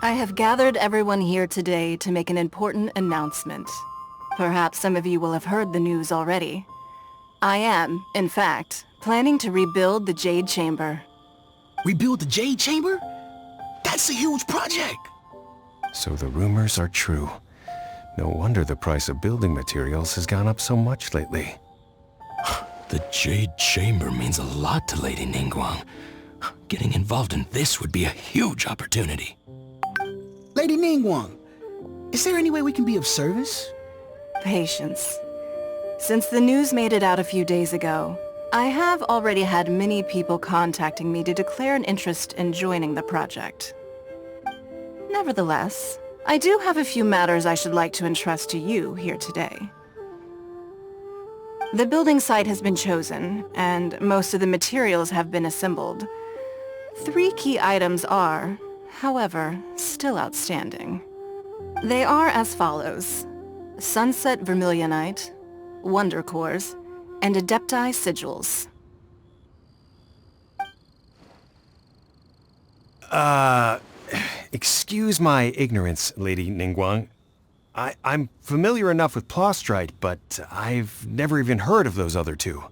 I have gathered everyone here today to make an important announcement. Perhaps some of you will have heard the news already. I am, in fact, planning to rebuild the Jade Chamber. Rebuild the Jade Chamber? That's a huge project! So the rumors are true. No wonder the price of building materials has gone up so much lately. The Jade Chamber means a lot to Lady Ningguang. Getting involved in this would be a huge opportunity. Lady Ningguang, is there any way we can be of service? Patience. Since the news made it out a few days ago, I have already had many people contacting me to declare an interest in joining the project. Nevertheless, I do have a few matters I should like to entrust to you here today. The building site has been chosen, and most of the materials have been assembled. 3 key items are, however, still outstanding. They are as follows: Sunset Vermilionite, Wonder Cores, and Adepti Sigils. Excuse my ignorance, Lady Ningguang. I'm familiar enough with Plostrite, but I've never even heard of those other 2.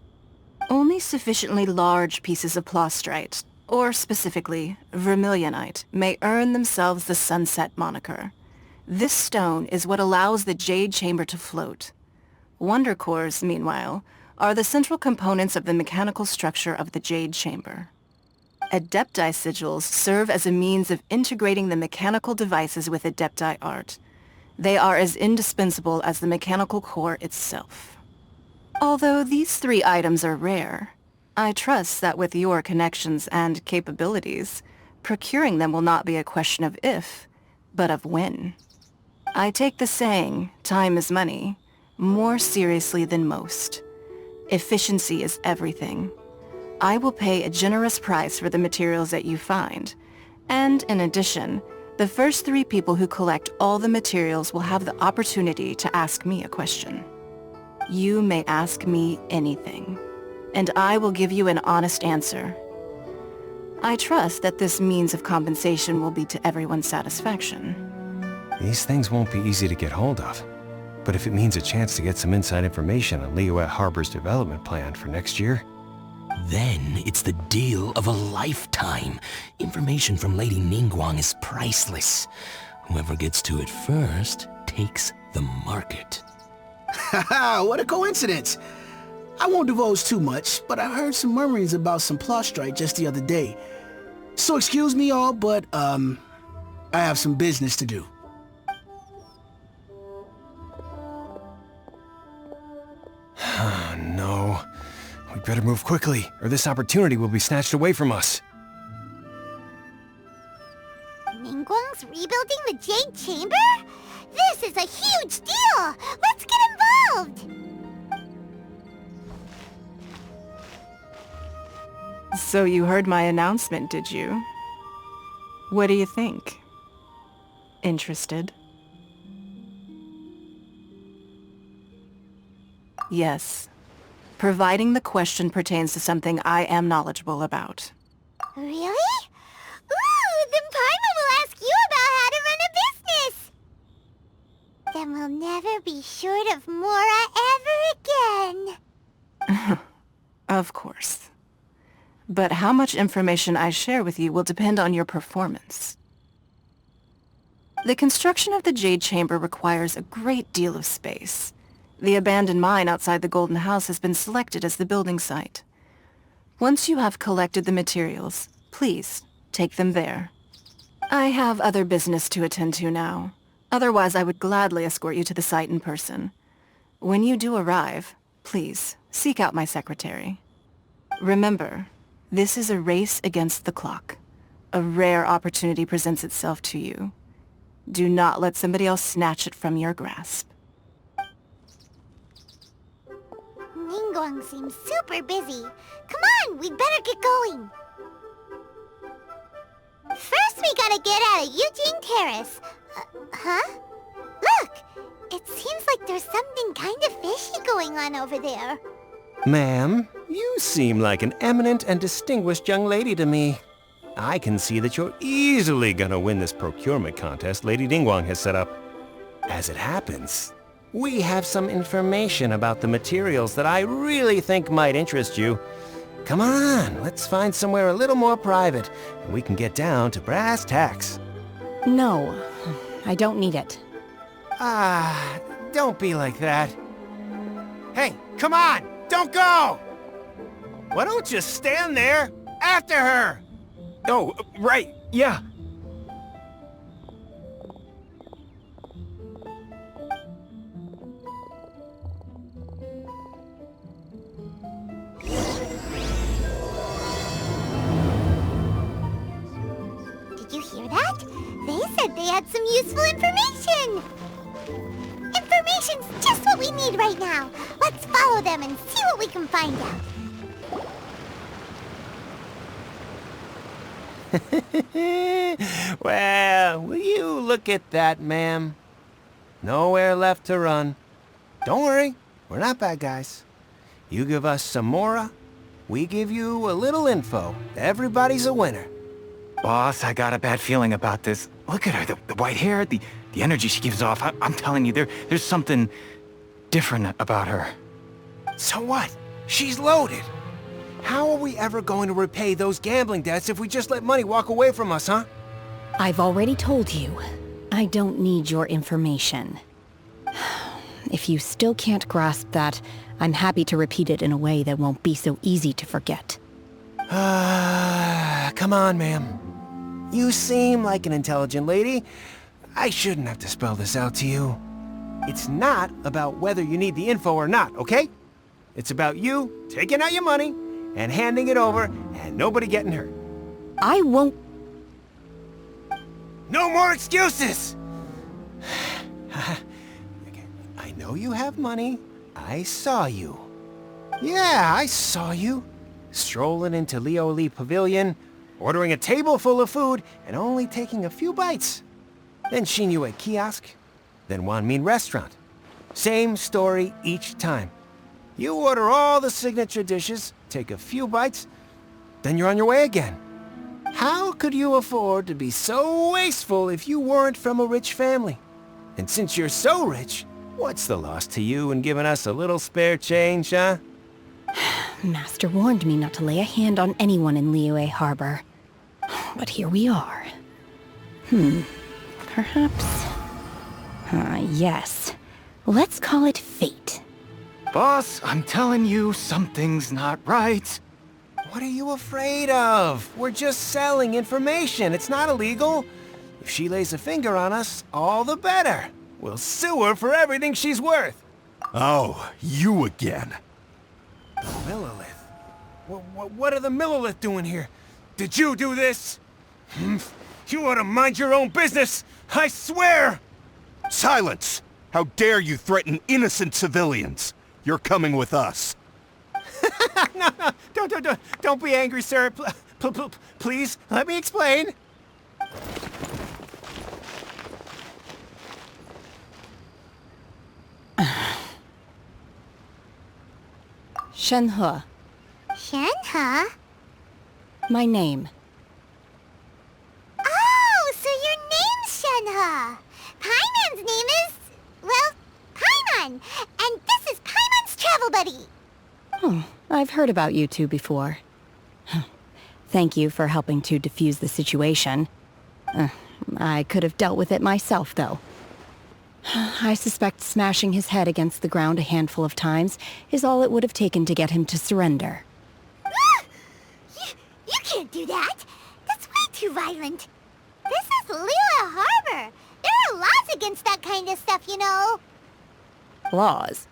Only sufficiently large pieces of Plostrite, or specifically Vermilionite, may earn themselves the Sunset moniker. This stone is what allows the Jade Chamber to float. Wonder Cores, meanwhile, are the central components of the mechanical structure of the Jade Chamber. Adepti Sigils serve as a means of integrating the mechanical devices with Adepti art. They are as indispensable as the mechanical core itself. Although these 3 items are rare, I trust that with your connections and capabilities, procuring them will not be a question of if, but of when. I take the saying, time is money, more seriously than most. Efficiency is everything. I will pay a generous price for the materials that you find, and in addition, the first 3 people who collect all the materials will have the opportunity to ask me a question. You may ask me anything, and I will give you an honest answer. I trust that this means of compensation will be to everyone's satisfaction. These things won't be easy to get hold of. But if it means a chance to get some inside information on Liyue Harbor's development plan for next year... Then it's the deal of a lifetime. Information from Lady Ningguang is priceless. Whoever gets to it first takes the market. Haha, what a coincidence! I won't divulge too much, but I heard some murmurings about some Plostrite just the other day. So excuse me all, but, I have some business to do. No. We better move quickly, or this opportunity will be snatched away from us. Ningguang's rebuilding the Jade Chamber? This is a huge deal! Let's get involved! So you heard my announcement, did you? What do you think? Interested? Yes. Providing the question pertains to something I am knowledgeable about. Really? Ooh, then Paimon will ask you about how to run a business! Then we'll never be short of Mora ever again. Of course. But how much information I share with you will depend on your performance. The construction of the Jade Chamber requires a great deal of space. The abandoned mine outside the Golden House has been selected as the building site. Once you have collected the materials, please take them there. I have other business to attend to now. Otherwise, I would gladly escort you to the site in person. When you do arrive, please seek out my secretary. Remember, this is a race against the clock. A rare opportunity presents itself to you. Do not let somebody else snatch it from your grasp. Ningguang seems super busy. Come on, we'd better get going. First, we gotta get out of Eugene Terrace. Huh? Look! It seems like there's something kind of fishy going on over there. Ma'am, you seem like an eminent and distinguished young lady to me. I can see that you're easily gonna win this procurement contest Lady Ningguang has set up. As it happens, we have some information about the materials that I really think might interest you. Come on, let's find somewhere a little more private, and we can get down to brass tacks. No, I don't need it. Don't be like that. Hey, come on, don't go! Why don't you stand there after her? Oh, right, yeah. Did you hear that? They said they had some useful information. Information's just what we need right now. Let's follow them and see what we can find out. Well, will you look at that, ma'am? Nowhere left to run. Don't worry, we're not bad guys. You give us some mora, we give you a little info. Everybody's a winner. Boss, I got a bad feeling about this. Look at her, the white hair, the energy she gives off. I'm telling you, there's something different about her. So what? She's loaded. How are we ever going to repay those gambling debts if we just let money walk away from us, huh? I've already told you, I don't need your information. If you still can't grasp that, I'm happy to repeat it in a way that won't be so easy to forget. Come on, ma'am. You seem like an intelligent lady. I shouldn't have to spell this out to you. It's not about whether you need the info or not, okay? It's about you taking out your money and handing it over and nobody getting hurt. I won't... No more excuses! I know you have money. I saw you. Yeah, I saw you. Strolling into Leo Lee Pavilion, ordering a table full of food, and only taking a few bites. Then Shinyu at kiosk, then Wanmin restaurant. Same story each time. You order all the signature dishes, take a few bites, then you're on your way again. How could you afford to be so wasteful if you weren't from a rich family? And since you're so rich, what's the loss to you in giving us a little spare change, huh? Master warned me not to lay a hand on anyone in Liyue Harbor. But here we are. Perhaps... yes. Let's call it fate. Boss, I'm telling you, something's not right. What are you afraid of? We're just selling information. It's not illegal. If she lays a finger on us, all the better. We'll sue her for everything she's worth. Oh, you again. The Millilith? What are the Millilith doing here? Did you do this? You ought to mind your own business, I swear! Silence! How dare you threaten innocent civilians? You're coming with us. No, don't be angry, sir. Please, let me explain. Shenhe, Shenhe? my name. Oh, so your name's Shenhe. Paimon's name is, well, Paimon. And this is Paimon's travel buddy. Oh, I've heard about you two before. Thank you for helping to defuse the situation. I could have dealt with it myself, though. I suspect smashing his head against the ground a handful of times is all it would have taken to get him to surrender. You can't do that. That's way too violent. This is Liyue Harbor. There are laws against that kind of stuff, you know. Laws?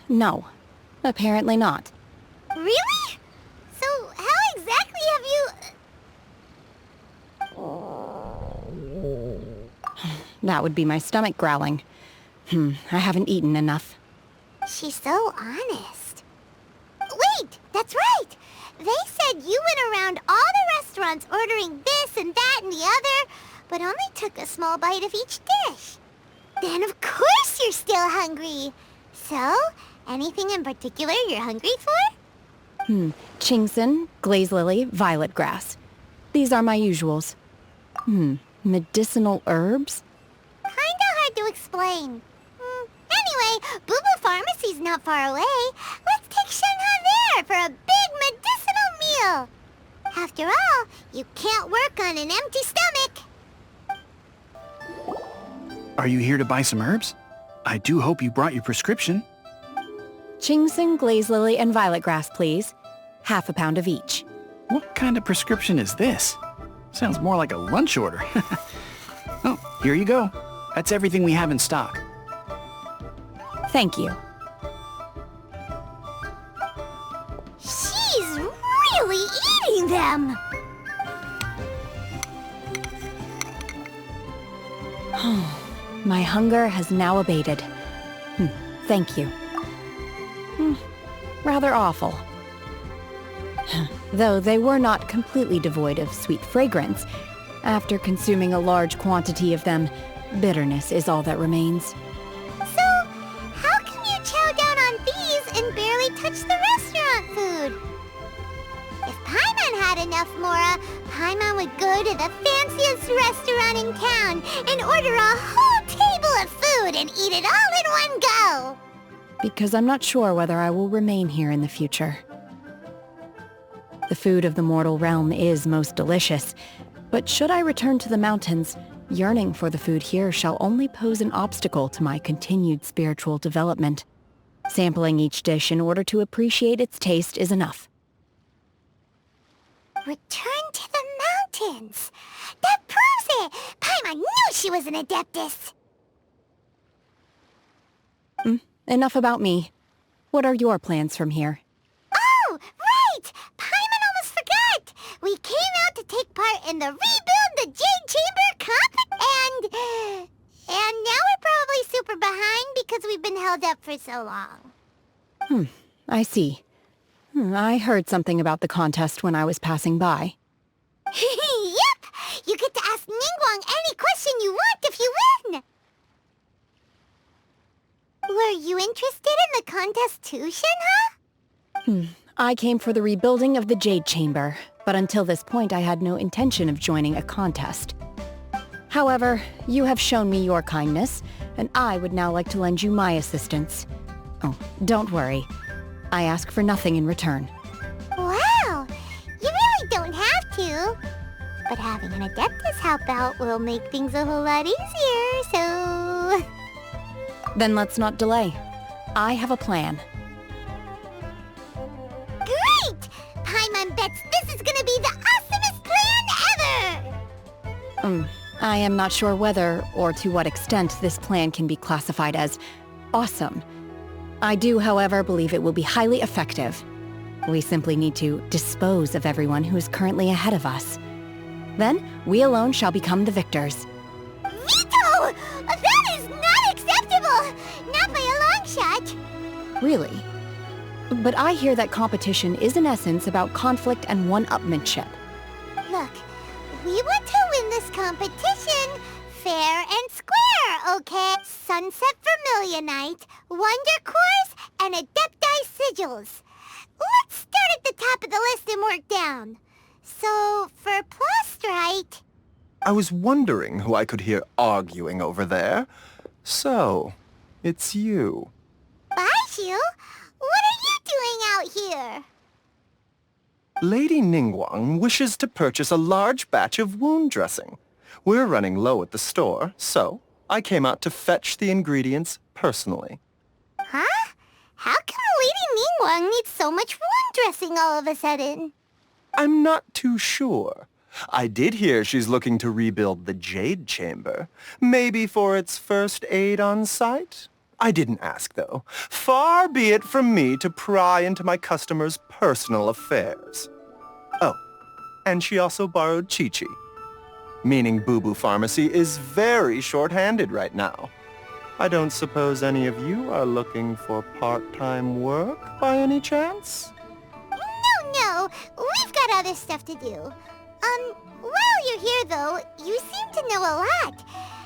No, apparently not. Really? So how exactly have you... That would be my stomach growling. I haven't eaten enough. She's so honest. Wait, that's right. They said you went around all the restaurants ordering this and that and the other, but only took a small bite of each dish. Then of course you're still hungry. So, anything in particular you're hungry for? Chingson, glaze lily, violet grass. These are my usuals. Medicinal herbs? Kinda hard to explain. Anyway, Boo Pharmacy's not far away. Let's take Shenhe there for a big medicinal meal. After all, you can't work on an empty stomach. Are you here to buy some herbs? I do hope you brought your prescription. Chingson, glaze lily, and violet grass, please. Half a pound of each. What kind of prescription is this? Sounds more like a lunch order. Oh, here you go. That's everything we have in stock. Thank you. She's really eating them. My hunger has now abated. Thank you. Rather awful. Though they were not completely devoid of sweet fragrance. After consuming a large quantity of them, bitterness is all that remains. So, how can you chow down on these and barely touch the restaurant food? If Paimon had enough Mora, Paimon would go to the fanciest restaurant in town and order a whole table of food and eat it all in one go. Because I'm not sure whether I will remain here in the future. The food of the mortal realm is most delicious, but should I return to the mountains, yearning for the food here shall only pose an obstacle to my continued spiritual development. Sampling each dish in order to appreciate its taste is enough. Return to the mountains. That proves it. Paimon knew she was an Adeptus. Enough about me. What are your plans from here? Oh, right! Paimon almost forgot! We came out to take part in the Rebuild the Jade Chamber competition, and now we're probably super behind because we've been held up for so long. I see. I heard something about the contest when I was passing by. Yep! You get to ask Ningguang any question you want if you win! Were you interested in the contest too, Shenhe? I came for the rebuilding of the Jade Chamber, but until this point I had no intention of joining a contest. However, you have shown me your kindness, and I would now like to lend you my assistance. Oh, don't worry. I ask for nothing in return. Wow! You really don't have to. But having an Adeptus help out will make things a whole lot easier, so... Then let's not delay. I have a plan. Great! Paimon bets this is gonna be the awesomest plan ever! I am not sure whether or to what extent this plan can be classified as awesome. I do, however, believe it will be highly effective. We simply need to dispose of everyone who is currently ahead of us. Then, we alone shall become the victors. Veto! That is not acceptable! Not by a long shot! Really? But I hear that competition is in essence about conflict and one-upmanship. Look, we want to win this competition fair and square, okay? Sunset Vermilionite, Wonder Cores, and Adepti Sigils. Let's start at the top of the list and work down. So, for Plustrite... I was wondering who I could hear arguing over there. So, it's you. Baishu? What are you doing out here? Lady Ningguang wishes to purchase a large batch of wound dressing. We're running low at the store, so I came out to fetch the ingredients personally. Huh? How come Lady Ningguang needs so much wound dressing all of a sudden? I'm not too sure. I did hear she's looking to rebuild the Jade Chamber. Maybe for its first aid on site? I didn't ask, though. Far be it from me to pry into my customers' personal affairs. Oh, and she also borrowed Chi-Chi. Meaning Boo Boo Pharmacy is very short-handed right now. I don't suppose any of you are looking for part-time work by any chance? No, we've got other stuff to do. While you're here though, you seem to know a lot.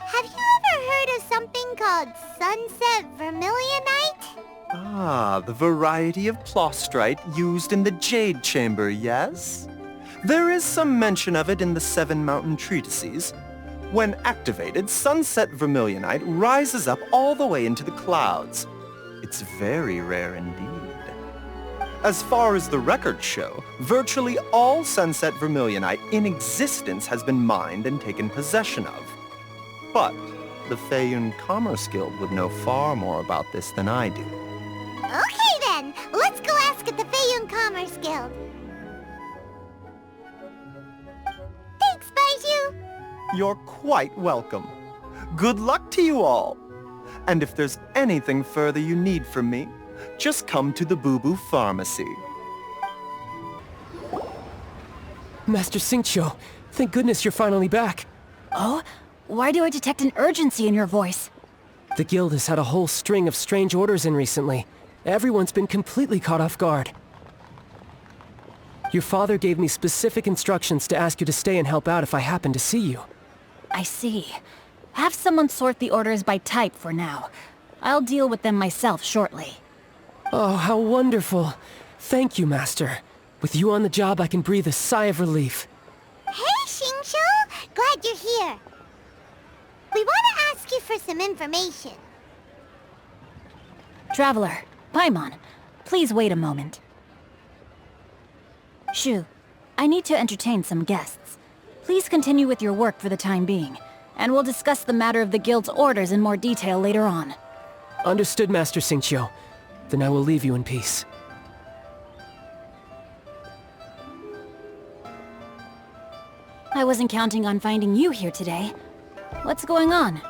Have you ever heard of something called Sunset Vermilionite? Ah, the variety of plostrite used in the Jade Chamber, yes? There is some mention of it in the 7 mountain treatises. When activated, sunset vermilionite rises up all the way into the clouds. It's very rare indeed. As far as the records show, virtually all sunset vermilionite in existence has been mined and taken possession of. But the Feiyun Commerce Guild would know far more about this than I do. Okay then, let's go ask at the Feiyun Commerce Guild. Thanks, Baiju. You're quite welcome. Good luck to you all. And if there's anything further you need from me, just come to the Boo Boo Pharmacy. Master Xingqiu, thank goodness you're finally back. Oh? Why do I detect an urgency in your voice? The guild has had a whole string of strange orders in recently. Everyone's been completely caught off guard. Your father gave me specific instructions to ask you to stay and help out if I happen to see you. I see. Have someone sort the orders by type for now. I'll deal with them myself shortly. Oh, how wonderful. Thank you, Master. With you on the job, I can breathe a sigh of relief. Hey, Xingqiu! Glad you're here. We want to ask you for some information. Traveler, Paimon, please wait a moment. Shu, I need to entertain some guests. Please continue with your work for the time being, and we'll discuss the matter of the guild's orders in more detail later on. Understood, Master Xingqiu. Then I will leave you in peace. I wasn't counting on finding you here today. What's going on?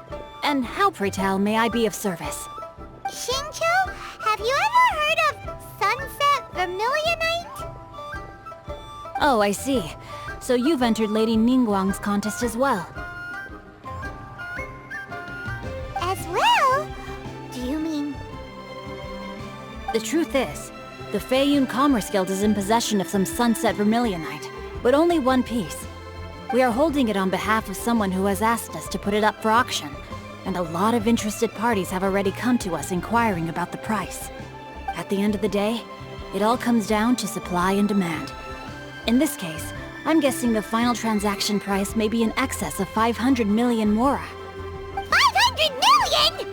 And how, pray tell, may I be of service? Xingqiu, have you ever heard of sunset vermilionite? Oh, I see. So you've entered Lady Ningguang's contest as well. As well? Do you mean... The truth is, the Feiyun Commerce Guild is in possession of some sunset vermilionite, but only one piece. We are holding it on behalf of someone who has asked us to put it up for auction, and a lot of interested parties have already come to us inquiring about the price. At the end of the day, it all comes down to supply and demand. In this case, I'm guessing the final transaction price may be in excess of 500 million mora. 500 million?!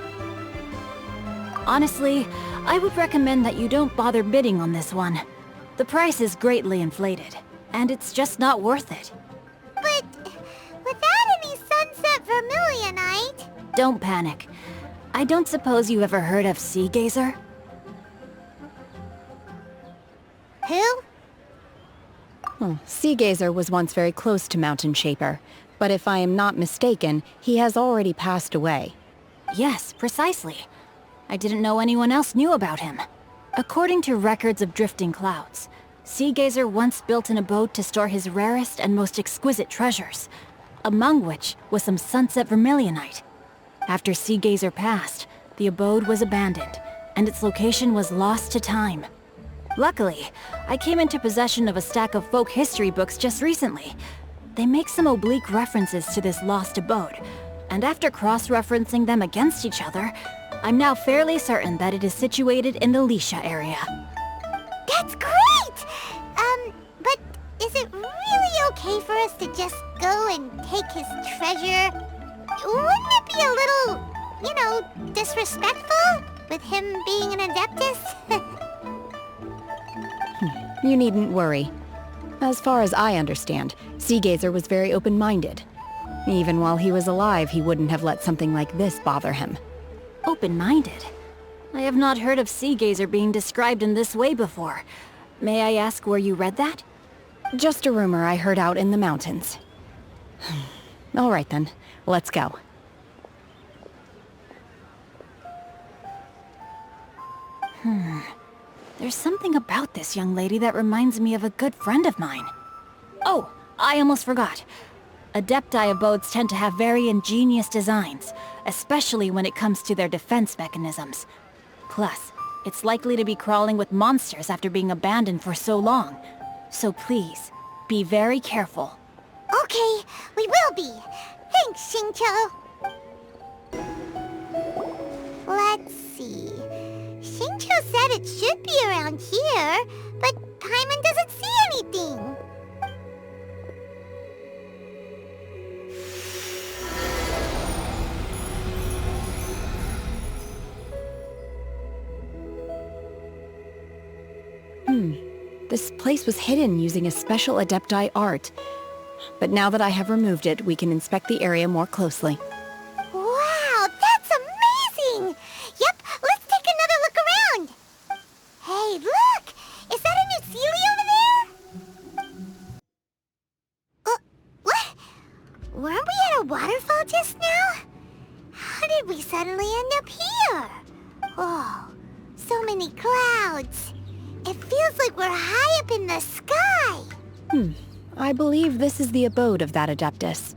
Honestly, I would recommend that you don't bother bidding on this one. The price is greatly inflated, and it's just not worth it. But without any sunset vermilionite... Don't panic. I don't suppose you ever heard of Sea Gazer? Who? Sea Gazer was once very close to Mountain Shaper, but if I am not mistaken, he has already passed away. Yes, precisely. I didn't know anyone else knew about him. According to records of drifting clouds, Sea Gazer once built an abode to store his rarest and most exquisite treasures, among which was some sunset vermilionite. After Sea Gazer passed, the abode was abandoned, and its location was lost to time. Luckily, I came into possession of a stack of folk history books just recently. They make some oblique references to this lost abode, and after cross-referencing them against each other, I'm now fairly certain that it is situated in the Lisha area. That's great! But is it really okay for us to just go and take his treasure? Wouldn't it be a little, disrespectful? With him being an Adeptus? You needn't worry. As far as I understand, Sea Gazer was very open-minded. Even while he was alive, he wouldn't have let something like this bother him. Open-minded? I have not heard of Sea Gazer being described in this way before. May I ask where you read that? Just a rumor I heard out in the mountains. All right then, let's go. There's something about this young lady that reminds me of a good friend of mine. Oh, I almost forgot. Adepti abodes tend to have very ingenious designs, especially when it comes to their defense mechanisms. Plus, it's likely to be crawling with monsters after being abandoned for so long. So please, be very careful. Okay, we will be. Thanks, Xingqiu. Let's see. Xingqiu said it It should be around here, but Paimon doesn't see anything. This place was hidden using a special Adepti art. But now that I have removed it, we can inspect the area more closely. Wow, that's amazing! Yep, let's take another look around. Hey, look! Is that a new Sealy over there? What? Weren't we at a waterfall just now? How did we suddenly end up here? Oh, so many clouds. It feels like we're high up in the sky. I believe this is the abode of that Adeptus.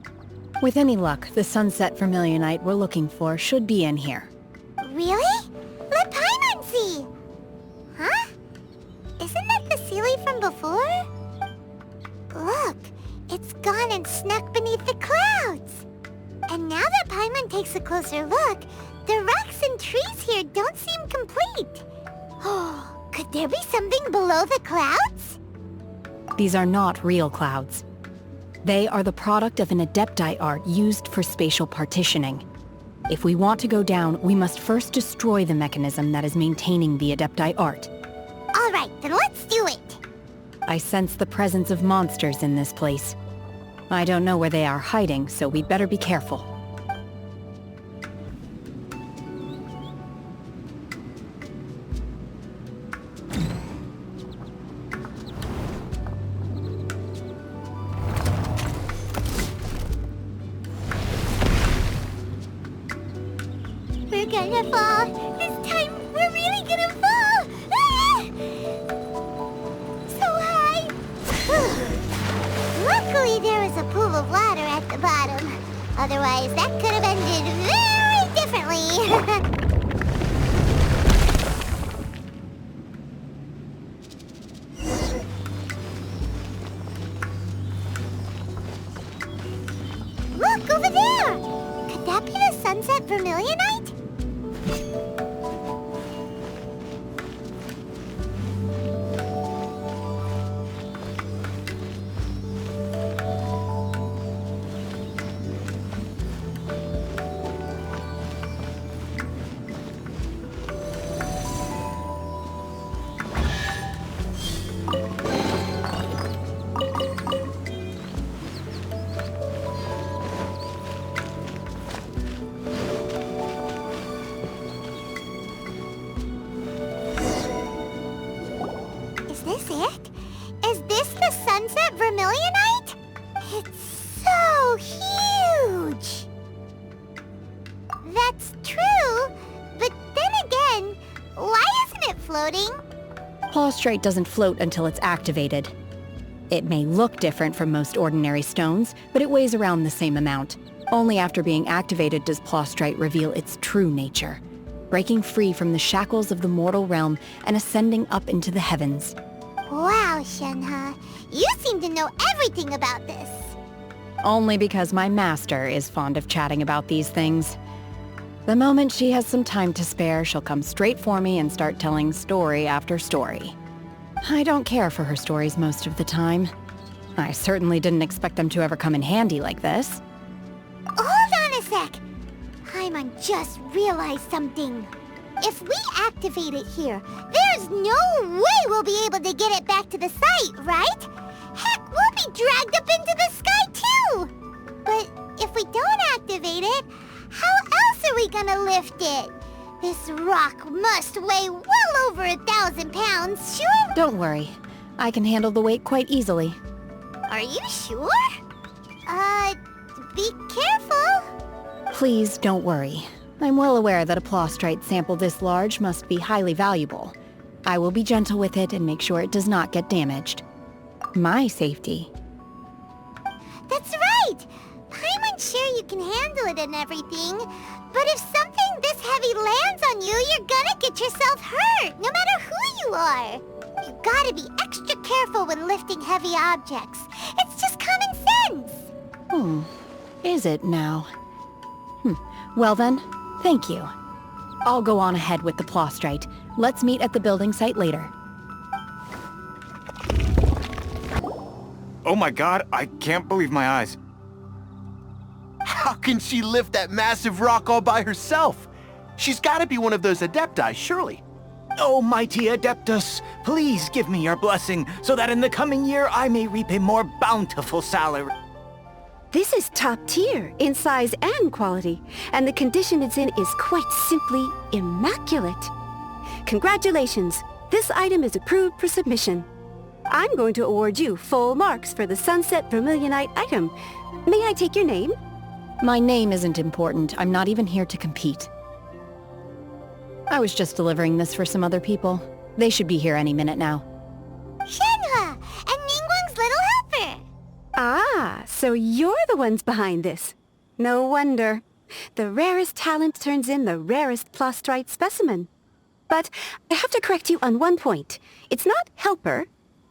With any luck, the sunset Fenomenight we're looking for should be in here. Really? Let Paimon see. Huh? Isn't that the Sealy from before? Look, it's gone and snuck beneath the clouds. And now that Paimon takes a closer look, the rocks and trees here don't seem complete. Oh, could there be something below the clouds? These are not real clouds. They are the product of an Adepti art used for spatial partitioning. If we want to go down, we must first destroy the mechanism that is maintaining the Adepti art. All right, then let's do it. I sense the presence of monsters in this place. I don't know where they are hiding, so we'd better be careful. We're gonna fall. This time, we're really gonna fall. Ah! So high. Luckily, there was a pool of water at the bottom. Otherwise, that could have ended very differently. Look, over there! Could that be the sunset Vermilionite? Is this it? Is this the sunset Vermilionite? It's so huge! That's true, but then again, why isn't it floating? Plaustrite doesn't float until it's activated. It may look different from most ordinary stones, but it weighs around the same amount. Only after being activated does Plaustrite reveal its true nature, breaking free from the shackles of the mortal realm and ascending up into the heavens. Wow, Shenhe, you seem to know everything about this. Only because my master is fond of chatting about these things. The moment she has some time to spare, she'll come straight for me and start telling story after story. I don't care for her stories most of the time. I certainly didn't expect them to ever come in handy like this. Hold on a sec. Paimon just realized something. If we activate it here, there's no way we'll be able to get it back to the site, right? Heck, we'll be dragged up into the sky too! But if we don't activate it, how else are we gonna lift it? This rock must weigh well over 1,000 pounds, sure? Don't worry. I can handle the weight quite easily. Are you sure? Be careful. Please don't worry. I'm well aware that a Plaustrite sample this large must be highly valuable. I will be gentle with it and make sure it does not get damaged. My safety. That's right! Paimon's sure you can handle it and everything, but if something this heavy lands on you, you're gonna get yourself hurt, no matter who you are. You gotta be extra careful when lifting heavy objects. It's just common sense. Is it now? Well then, thank you. I'll go on ahead with the Plaustrite. Let's meet at the building site later. Oh my god, I can't believe my eyes. How can she lift that massive rock all by herself? She's gotta be one of those Adepti, surely. Oh, mighty Adeptus, please give me your blessing so that in the coming year I may reap a more bountiful salary. This is top tier in size and quality, and the condition it's in is quite simply immaculate. Congratulations, this item is approved for submission. I'm going to award you full marks for the Sunset Vermilionite item. May I take your name? My name isn't important. I'm not even here to compete. I was just delivering this for some other people. They should be here any minute now. Shenhua, and Ningguang's little helper. Ah, so you're the ones behind this. No wonder. The rarest talent turns in the rarest Plostrite specimen. But I have to correct you on one point. It's not helper,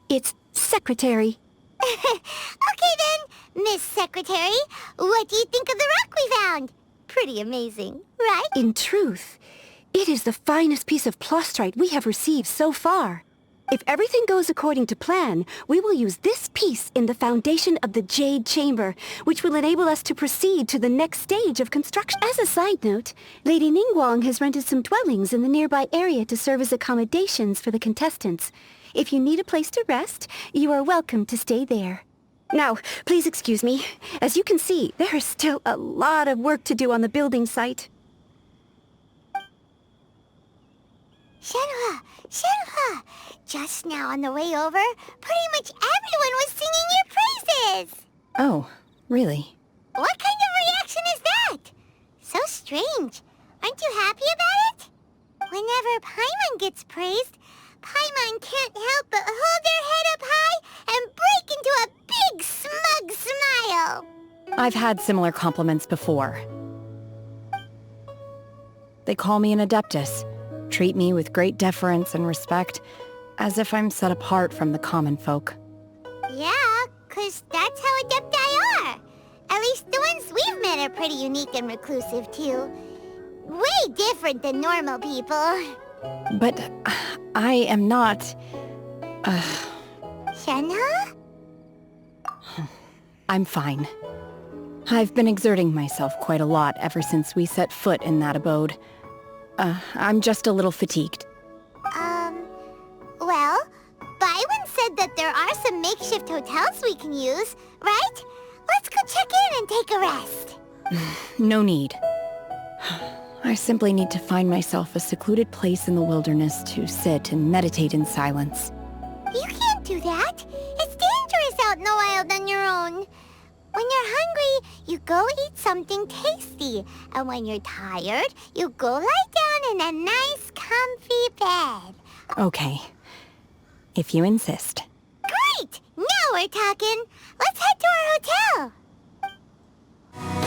it's secretary. Okay then, Miss Secretary, what do you think of the rock we found? Pretty amazing, right? In truth, it is the finest piece of Plostrite we have received so far. If everything goes according to plan, we will use this piece in the foundation of the Jade Chamber, which will enable us to proceed to the next stage of construction. As a side note, Lady Ningguang has rented some dwellings in the nearby area to serve as accommodations for the contestants. If you need a place to rest, you are welcome to stay there. Now, please excuse me. As you can see, there is still a lot of work to do on the building site. Shenhua, Shenhua! Just now on the way over, pretty much everyone was singing your praises! Oh, really? What kind of reaction is that? So strange. Aren't you happy about it? Whenever Paimon gets praised, Paimon can't help but hold their head up high and break into a big smug smile. I've had similar compliments before. They call me an Adeptus, treat me with great deference and respect, as if I'm set apart from the common folk. Yeah, 'cause that's how Adepti are. At least the ones we've met are pretty unique and reclusive, too. Way different than normal people. But I am not... Shenhua? I'm fine. I've been exerting myself quite a lot ever since we set foot in that abode. I'm just a little fatigued. Well, Byron said that there are some makeshift hotels we can use, right? Let's go check in and take a rest. No need. I simply need to find myself a secluded place in the wilderness to sit and meditate in silence. You can't do that. It's dangerous out in the wild on your own. When you're hungry, you go eat something tasty. And when you're tired, you go lie down in a nice, comfy bed. Okay. If you insist. Great! Now we're talking. Let's head to our hotel.